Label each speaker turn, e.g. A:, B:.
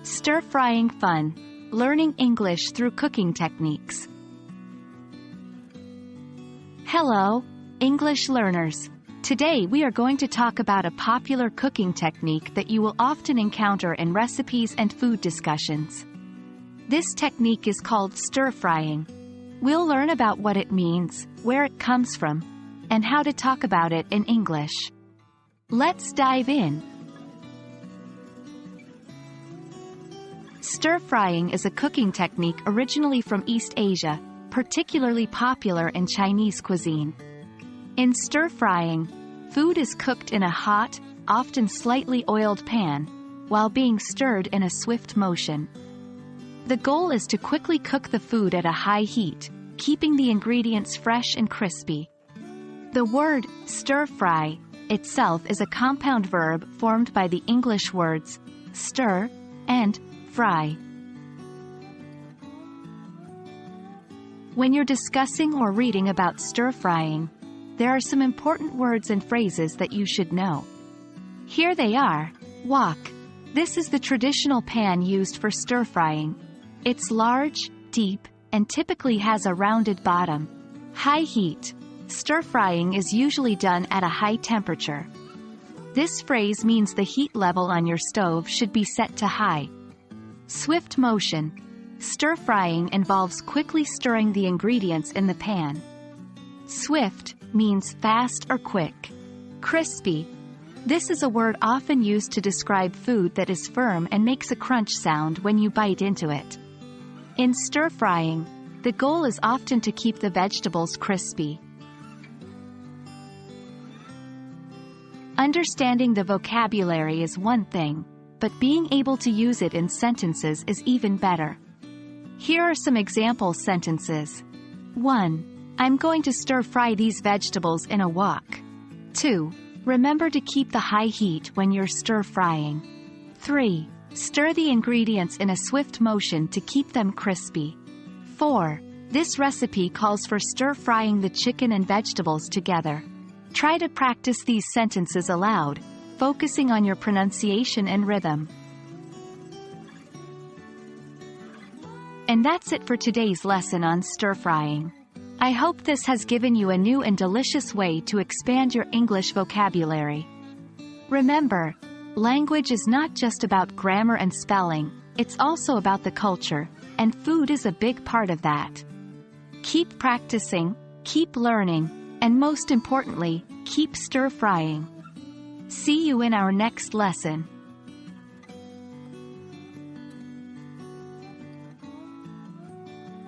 A: Stir-frying fun. Learning English through cooking techniques. Hello, English learners. Today we are going to talk about a popular cooking technique that you will often encounter in recipes and food discussions. This technique is called stir-frying. We'll learn about what it means, where it comes from, and how to talk about it in English. Let's dive in. Stir-frying is a cooking technique originally from East Asia, particularly popular in Chinese cuisine. In stir-frying, food is cooked in a hot, often slightly oiled pan, while being stirred in a swift motion. The goal is to quickly cook the food at a high heat, keeping the ingredients fresh and crispy. The word stir-fry itself is a compound verb formed by the English words stir and fry. When you're discussing or reading about stir-frying, there are some important words and phrases that you should know. Here they are. Wok. This is the traditional pan used for stir-frying. It's large, deep, and typically has a rounded bottom. High heat. Stir-frying is usually done at a high temperature. This phrase means the heat level on your stove should be set to high. Swift motion. Stir-frying involves quickly stirring the ingredients in the pan. Swift means fast or quick. Crispy. This is a word often used to describe food that is firm and makes a crunch sound when you bite into it. In stir-frying, the goal is often to keep the vegetables crispy. Understanding the vocabulary is one thing, but being able to use it in sentences is even better. Here are some example sentences. 1. I'm going to stir-fry these vegetables in a wok. 2. Remember to keep the high heat when you're stir-frying. 3. Stir the ingredients in a swift motion to keep them crispy. 4. This recipe calls for stir-frying the chicken and vegetables together. Try to practice these sentences aloud, focusing on your pronunciation and rhythm. And that's it for today's lesson on stir-frying. I hope this has given you a new and delicious way to expand your English vocabulary. Remember, language is not just about grammar and spelling, it's also about the culture, and food is a big part of that. Keep practicing, keep learning, and most importantly, keep stir-frying. See you in our next lesson.